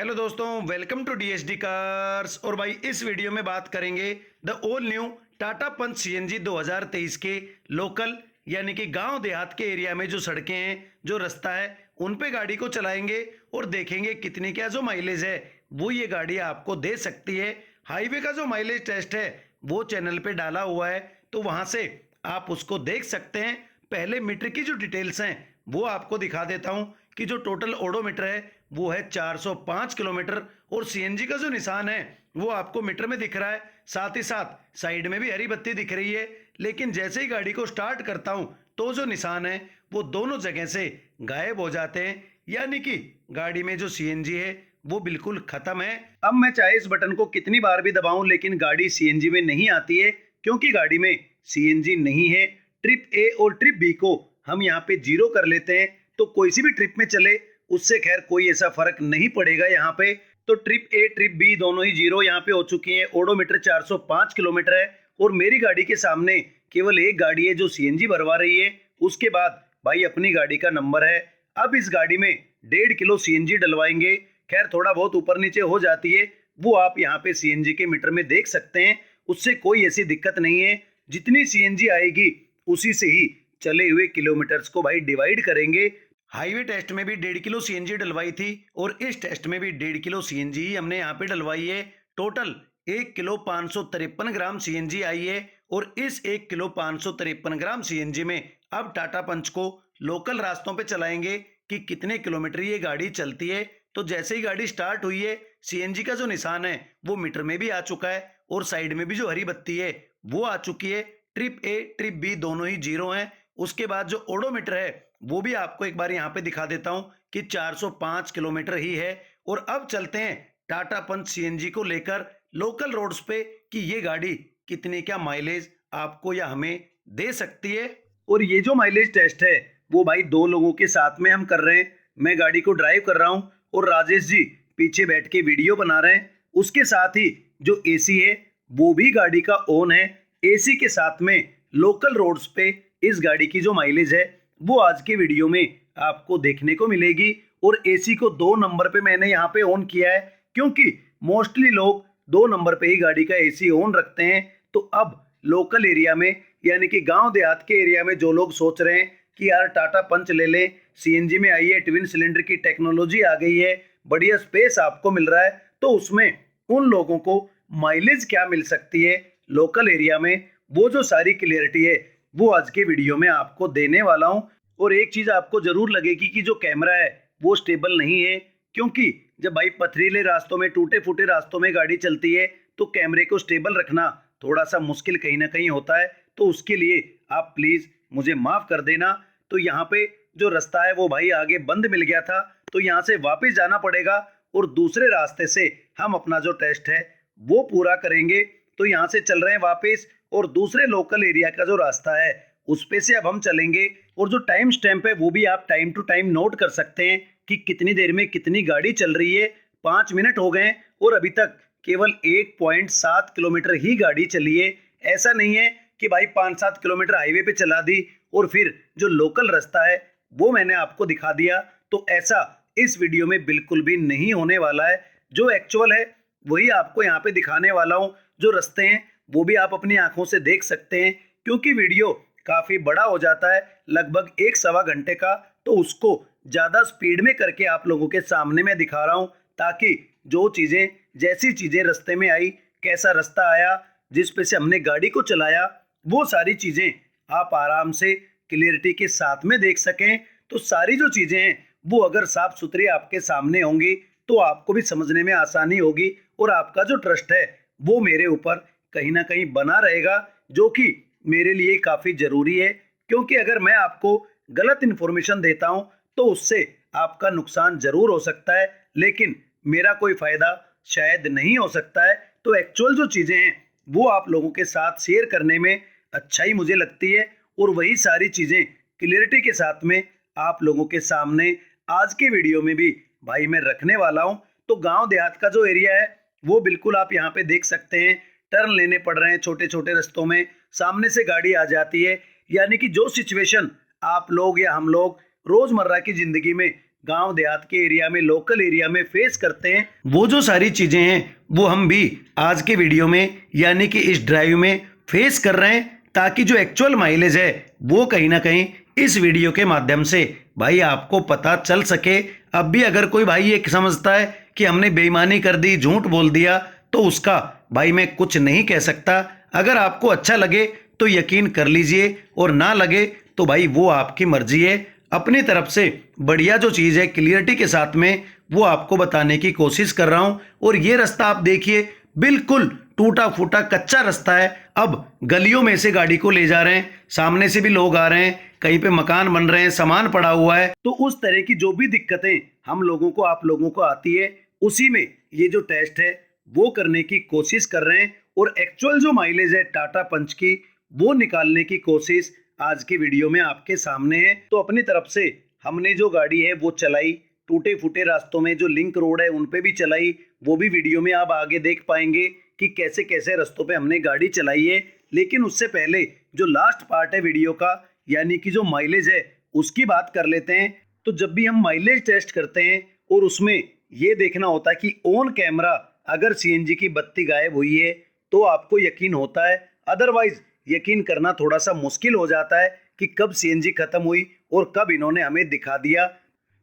Hello दोस्तों, welcome to DSD cars. और भाई इस वीडियो में बात करेंगे the all new Tata Punch CNG 2023 के लोकल यानी कि गांव देहात के एरिया में जो सड़कें हैं, जो रास्ता है, उन पे गाड़ी को चलाएंगे और देखेंगे कितनी क्या जो माइलेज है वो ये गाड़ी आपको दे सकती है। हाईवे का जो माइलेज टेस्ट है वो चैनल पे डाला हुआ है, तो वहां से आप उसको देख सकते हैं। पहले मीटर की जो डिटेल्स हैं वो आपको दिखा देता हूं कि जो टोटल ओडोमीटर है वो है 405 किलोमीटर और सीएनजी का जो निशान है वो आपको मीटर में दिख रहा है। साथ ही साथ साइड में भी हरी बत्ती दिख रही है, लेकिन जैसे ही गाड़ी को स्टार्ट करता हूं तो जो निशान है वो दोनों जगह से गायब हो जाते हैं, यानी कि गाड़ी में जो सीएनजी है वो बिल्कुल खत्म है। अब मैं चाहे इस बटन को कितनी बार भी दबाऊं लेकिन गाड़ी सीएनजी में नहीं आती है, क्योंकि गाड़ी में सीएनजी नहीं है। ट्रिप ए और ट्रिप बी को हम यहाँ पे जीरो कर लेते हैं, तो कोई सी भी ट्रिप में चले उससे खैर कोई ऐसा फर्क नहीं पड़ेगा यहाँ पे। तो ट्रिप ए ट्रिप बी दोनों ही जीरो यहाँ पे हो चुकी हैं। ओडोमीटर 405 किलोमीटर है और मेरी गाड़ी के सामने केवल एक गाड़ी है जो सीएनजी भरवा रही है। उसके बाद भाई अपनी गाड़ी का नंबर है। अब इस गाड़ी में 1.5 किलो सीएनजी डलवाएंगे। खैर थोड़ा बहुत ऊपर नीचे हो जाती है, वो आप यहाँ पे सीएनजी के मीटर में देख सकते हैं। उससे कोई ऐसी दिक्कत नहीं है। जितनी सीएनजी आएगी उसी से ही चले हुए किलोमीटर्स को भाई डिवाइड करेंगे। हाईवे टेस्ट में भी 1.5 किलो सीएनजी डलवाई थी और इस टेस्ट में भी 1.5 किलो सीएनजी ही हमने यहाँ पे डलवाई है। टोटल 1 किलो 553 ग्राम सीएनजी आई है और इस 1 किलो 553 ग्राम सीएनजी में अब टाटा पंच को लोकल रास्तों पे चलाएंगे कि कितने किलोमीटर ये गाड़ी चलती है। तो जैसे ही गाड़ी स्टार्ट हुई है सीएनजी का जो निशान है वो मीटर में भी आ चुका है और साइड में भी जो हरी बत्ती है वो आ चुकी है। ट्रिप ए ट्रिप बी दोनों ही जीरो हैं। उसके बाद जो ओडोमीटर है वो भी आपको एक बार यहाँ पे दिखा देता हूँ कि 405 किलोमीटर ही है। और अब चलते हैं टाटा पंच सीएनजी को लेकर लोकल रोड्स पे कि ये गाड़ी कितनी क्या माइलेज आपको या हमें दे सकती है। और ये जो माइलेज टेस्ट है वो भाई दो लोगों के साथ में हम कर रहे हैं। मैं गाड़ी को ड्राइव कर रहा हूँ और राजेश जी पीछे बैठ के वीडियो बना रहे हैं। उसके साथ ही जो एसी है वो भी गाड़ी का ऑन है। एसी के साथ में लोकल रोड्स पे इस गाड़ी की जो माइलेज है वो आज के वीडियो में आपको देखने को मिलेगी। और एसी को 2 नंबर पे मैंने यहाँ पे ऑन किया है, क्योंकि मोस्टली लोग 2 नंबर पे ही गाड़ी का एसी ऑन रखते हैं। तो अब लोकल एरिया में यानी कि गांव देहात के एरिया में जो लोग सोच रहे हैं कि यार टाटा पंच ले लें, सीएनजी में आई है, ट्विन सिलेंडर की टेक्नोलॉजी आ गई है, बढ़िया स्पेस आपको मिल रहा है, तो उसमें उन लोगों को माइलेज क्या मिल सकती है लोकल एरिया में, वो जो सारी क्लियरिटी है वो आज के वीडियो में आपको देने वाला हूं। और एक चीज आपको जरूर लगेगी कि जो कैमरा है वो स्टेबल नहीं है, क्योंकि जब भाई पथरीले रास्तों में, टूटे फूटे रास्तों में गाड़ी चलती है तो कैमरे को स्टेबल रखना थोड़ा सा मुश्किल कहीं ना कहीं होता है। तो उसके लिए आप प्लीज मुझे माफ कर देना। तो यहाँ पे जो रास्ता है वो भाई आगे बंद मिल गया था, तो यहाँ से वापस जाना पड़ेगा और दूसरे रास्ते से हम अपना जो टेस्ट है वो पूरा करेंगे। तो यहाँ से चल रहे हैं वापस और दूसरे लोकल एरिया का जो रास्ता है उस पे से अब हम चलेंगे। और जो टाइम स्टैम्प है वो भी आप टाइम टू टाइम नोट कर सकते हैं कि कितनी देर में कितनी गाड़ी चल रही है। 5 मिनट हो गए और अभी तक केवल 1.7 किलोमीटर ही गाड़ी चली है। ऐसा नहीं है कि भाई 5-7 किलोमीटर हाईवे पे चला दी और फिर जो लोकल रास्ता है वो मैंने आपको दिखा दिया, तो ऐसा इस वीडियो में बिल्कुल भी नहीं होने वाला है। जो एक्चुअल है वही आपको यहाँ पे दिखाने वाला हूँ। जो रास्ते हैं वो भी आप अपनी आंखों से देख सकते हैं, क्योंकि वीडियो काफी बड़ा हो जाता है, लगभग 1-1.25 घंटे का, तो उसको ज्यादा स्पीड में करके आप लोगों के सामने मैं दिखा रहा हूं, ताकि जो चीजें, जैसी चीजें रास्ते में आई, कैसा रास्ता आया, जिस पे से हमने गाड़ी को चलाया, वो सारी चीजें आप आराम से क्लियरिटी के साथ में देख सकें। तो सारी जो चीजें हैं वो अगर साफ सुथरी आपके सामने होंगी तो आपको भी समझने में आसानी होगी और आपका जो ट्रस्ट है वो मेरे ऊपर कहीं ना कहीं बना रहेगा, जो कि मेरे लिए काफी जरूरी है। क्योंकि अगर मैं आपको गलत इंफॉर्मेशन देता हूं तो उससे आपका नुकसान जरूर हो सकता है, लेकिन मेरा कोई फायदा शायद नहीं हो सकता है। तो एक्चुअल जो चीजें हैं वो आप लोगों के साथ शेयर करने में अच्छाई मुझे लगती है, और वही सारी चीजें क्लियरिटी के साथ में आप लोगों के सामने आज के वीडियो में भी भाई मैं रखने वाला हूं। तो गांव देहात का जो एरिया है वो बिल्कुल आप यहाँ पे देख सकते हैं। टर्न लेने पड़ रहे हैं छोटे छोटे रास्तों में, सामने से गाड़ी आ जाती है, यानी कि जो सिचुएशन आप लोग या हम लोग रोजमर्रा की जिंदगी में गांव देहात के एरिया में, लोकल एरिया में फेस करते हैं, वो जो सारी चीजें हैं वो हम भी आज के वीडियो में यानी कि इस ड्राइव में फेस कर रहे हैं, ताकि जो एक्चुअल माइलेज है वो कहीं ना कहीं इस वीडियो के माध्यम से भाई आपको पता चल सके। अब भी अगर कोई भाई ये समझता है कि हमने बेईमानी कर दी, झूठ बोल दिया, तो उसका भाई मैं कुछ नहीं कह सकता। अगर आपको अच्छा लगे तो यकीन कर लीजिए, और ना लगे तो भाई वो आपकी मर्जी है। अपनी तरफ से बढ़िया जो चीज़ है क्लियरिटी के साथ में वो आपको बताने की कोशिश कर रहा हूं। और ये रास्ता आप देखिए, बिल्कुल टूटा फूटा कच्चा रास्ता है। अब गलियों में से गाड़ी को ले जा रहे हैं, सामने से भी लोग आ रहे हैं, कहीं पे मकान बन रहे हैं, सामान पड़ा हुआ है, तो उस तरह की जो भी दिक्कतें हम लोगों को, आप लोगों को आती है, उसी में ये जो टेस्ट है वो करने की कोशिश कर रहे हैं। और एक्चुअल जो माइलेज है टाटा पंच की वो निकालने की कोशिश आज के वीडियो में आपके सामने है। तो अपनी तरफ से हमने जो गाड़ी है वो चलाई, टूटे फूटे रास्तों में जो लिंक रोड है उन पे भी चलाई, वो भी वीडियो में आप आगे देख पाएंगे कि कैसे कैसे रास्तों पे हमने गाड़ी चलाई है। लेकिन उससे पहले जो लास्ट पार्ट है वीडियो का, यानी कि जो माइलेज है उसकी बात कर लेते हैं। तो जब भी हम माइलेज टेस्ट करते हैं और उसमें ये देखना होता है कि ऑन कैमरा अगर सीएनजी की बत्ती गायब हुई है तो आपको यकीन होता है, अदरवाइज यकीन करना थोड़ा सा मुश्किल हो जाता है कि कब सीएनजी खत्म हुई और कब इन्होंने हमें दिखा दिया।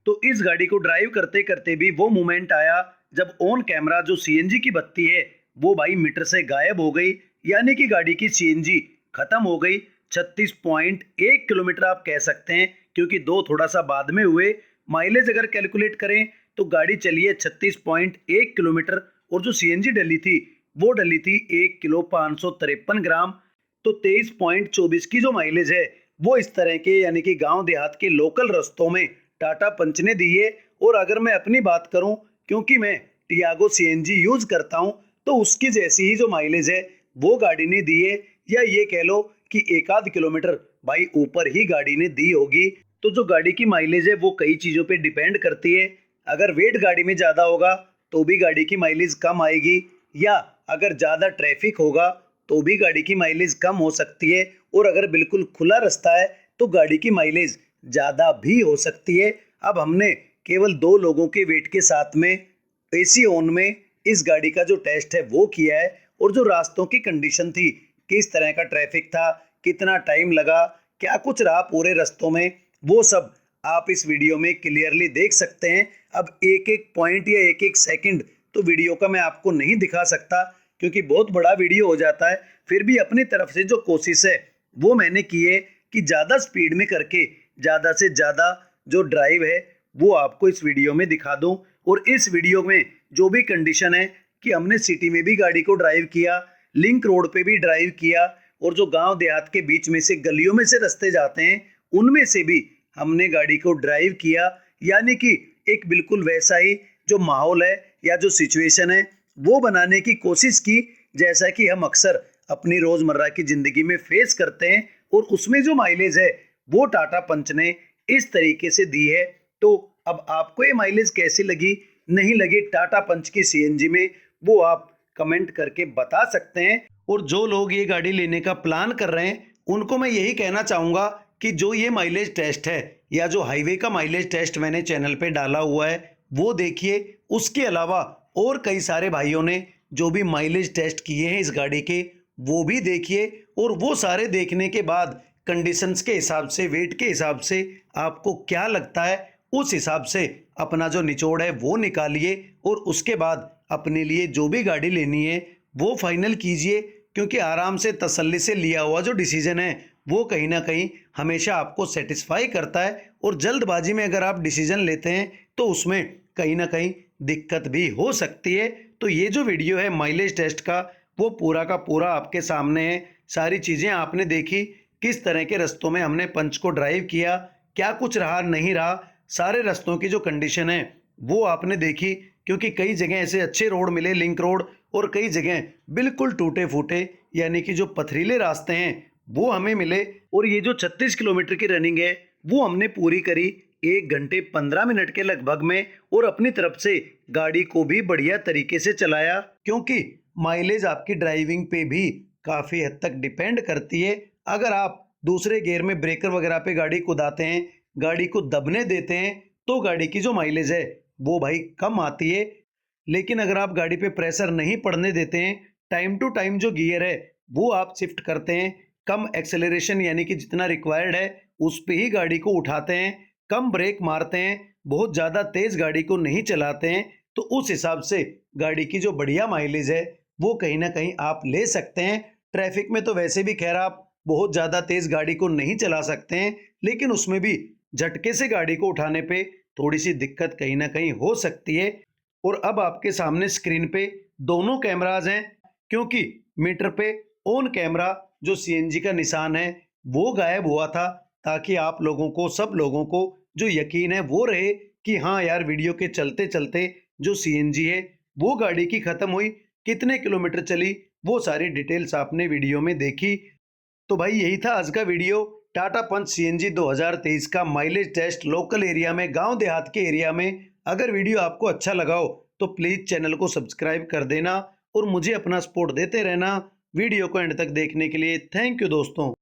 तो इस गाड़ी को ड्राइव करते करते भी वो मोमेंट आया जब ऑन कैमरा जो सीएनजी की बत्ती है वो भाई मीटर से गायब हो गई, यानी कि गाड़ी की सीएनजी खत्म हो गई। 36.1 किलोमीटर आप कह सकते हैं, क्योंकि दो थोड़ा सा बाद में हुए। माइलेज अगर कैलकुलेट करें तो गाड़ी चली है 36.1 किलोमीटर, और जो सीएनजी डली थी वो डली थी 1 किलो 553 ग्राम। तो 23.24 की जो माइलेज है वो इस तरह के यानी कि गांव देहात के लोकल रास्तों में टाटा पंच ने दी है। और अगर मैं अपनी बात करूं, क्योंकि मैं टियागो सीएनजी यूज करता हूं, तो उसकी जैसी ही जो माइलेज है वो गाड़ी ने दी है, या ये कह लो कि एक आध किलोमीटर भाई ऊपर ही गाड़ी ने दी होगी। तो जो गाड़ी की माइलेज है वो कई चीजों पे डिपेंड करती है। अगर वेट गाड़ी में ज्यादा होगा तो भी गाड़ी की माइलेज कम आएगी, या अगर ज्यादा ट्रैफिक होगा तो भी गाड़ी की माइलेज कम हो सकती है, और अगर बिल्कुल खुला रास्ता है तो गाड़ी की माइलेज ज़्यादा भी हो सकती है। अब हमने केवल 2 लोगों के वेट के साथ में एसी ऑन में इस गाड़ी का जो टेस्ट है वो किया है, और जो रास्तों की कंडीशन थी, किस तरह का ट्रैफिक था, कितना टाइम लगा, क्या कुछ रहा पूरे रास्तों में, वो सब आप इस वीडियो में क्लियरली देख सकते हैं। अब एक एक पॉइंट या एक एक सेकंड तो वीडियो का मैं आपको नहीं दिखा सकता, क्योंकि बहुत बड़ा वीडियो हो जाता है। फिर भी अपनी तरफ से जो कोशिश है वो मैंने की है कि ज़्यादा स्पीड में करके ज़्यादा से ज़्यादा जो ड्राइव है वो आपको इस वीडियो में दिखा दूं। और इस वीडियो में जो भी कंडीशन है कि हमने सिटी में भी गाड़ी को ड्राइव किया, लिंक रोड पे भी ड्राइव किया, और जो गांव देहात के बीच में से गलियों में से रास्ते जाते हैं उनमें से भी हमने गाड़ी को ड्राइव किया, यानी कि एक बिल्कुल वैसा ही जो माहौल है या जो सिचुएशन है वो बनाने की कोशिश की, जैसा कि हम अक्सर अपनी रोजमर्रा की जिंदगी में फेस करते हैं। और उसमें जो माइलेज है वो टाटा पंच ने इस तरीके से दी है। तो अब आपको ये माइलेज कैसी लगी, नहीं लगी टाटा पंच की सीएनजी में, वो आप कमेंट करके बता सकते हैं। और जो लोग ये गाड़ी लेने का प्लान कर रहे हैं उनको मैं यही कहना चाहूँगा कि जो ये माइलेज टेस्ट है या जो हाईवे का माइलेज टेस्ट मैंने चैनल पे डाला हुआ है वो देखिए। उसके अलावा और कई सारे भाइयों ने जो भी माइलेज टेस्ट किए हैं इस गाड़ी के वो भी देखिए, और वो सारे देखने के बाद कंडीशंस के हिसाब से, वेट के हिसाब से आपको क्या लगता है उस हिसाब से अपना जो निचोड़ है वो निकालिए, और उसके बाद अपने लिए जो भी गाड़ी लेनी है वो फाइनल कीजिए। क्योंकि आराम से तसल्ली से लिया हुआ जो डिसीजन है वो कहीं ना कहीं हमेशा आपको सेटिस्फाई करता है, और जल्दबाजी में अगर आप डिसीजन लेते हैं तो उसमें कहीं ना कहीं दिक्कत भी हो सकती है। तो ये जो वीडियो है माइलेज टेस्ट का वो पूरा का पूरा आपके सामने है। सारी चीज़ें आपने देखी, किस तरह के रास्तों में हमने पंच को ड्राइव किया, क्या कुछ रहा नहीं रहा, सारे रास्तों की जो कंडीशन है वो आपने देखी। क्योंकि कई जगह ऐसे अच्छे रोड मिले, लिंक रोड, और कई जगह बिल्कुल टूटे फूटे यानी कि जो पथरीले रास्ते हैं वो हमें मिले। और ये जो 36 किलोमीटर की रनिंग है वो हमने पूरी करी 1 घंटे 15 मिनट के लगभग में, और अपनी तरफ से गाड़ी को भी बढ़िया तरीके से चलाया। क्योंकि माइलेज आपकी ड्राइविंग पे भी काफ़ी हद तक डिपेंड करती है। अगर आप दूसरे गियर में ब्रेकर वगैरह पे गाड़ी कुदाते हैं, गाड़ी को दबने देते हैं, तो गाड़ी की जो माइलेज है वो भाई कम आती है। लेकिन अगर आप गाड़ी पे प्रेशर नहीं पड़ने देते हैं, टाइम टू टाइम जो गियर है वो आप शिफ्ट करते हैं, कम एक्सेलरेशन यानी कि जितना रिक्वायर्ड है उस पे ही गाड़ी को उठाते हैं, कम ब्रेक मारते हैं, बहुत ज़्यादा तेज़ गाड़ी को नहीं चलाते हैं, तो उस हिसाब से गाड़ी की जो बढ़िया माइलेज है वो कहीं ना कहीं आप ले सकते हैं। ट्रैफिक में तो वैसे भी खैर आप बहुत ज़्यादा तेज़ गाड़ी को नहीं चला सकते हैं, लेकिन उसमें भी झटके से गाड़ी को उठाने पे थोड़ी सी दिक्कत कहीं ना कहीं हो सकती है। और अब आपके सामने स्क्रीन पे दोनों कैमराज हैं, क्योंकि मीटर पे ऑन कैमरा जो सीएनजी का निशान है वो गायब हुआ था, ताकि आप लोगों को, सब लोगों को जो यकीन है वो रहे कि हाँ यार, वीडियो के चलते चलते जो सीएनजी है वो गाड़ी की खत्म हुई, कितने किलोमीटर चली, वो सारी डिटेल्स आपने वीडियो में देखी। तो भाई यही था आज का वीडियो, टाटा पंच सीएनजी 2023 का माइलेज टेस्ट लोकल एरिया में, गांव देहात के एरिया में। अगर वीडियो आपको अच्छा लगा हो तो प्लीज़ चैनल को सब्सक्राइब कर देना और मुझे अपना सपोर्ट देते रहना। वीडियो को एंड तक देखने के लिए थैंक यू दोस्तों।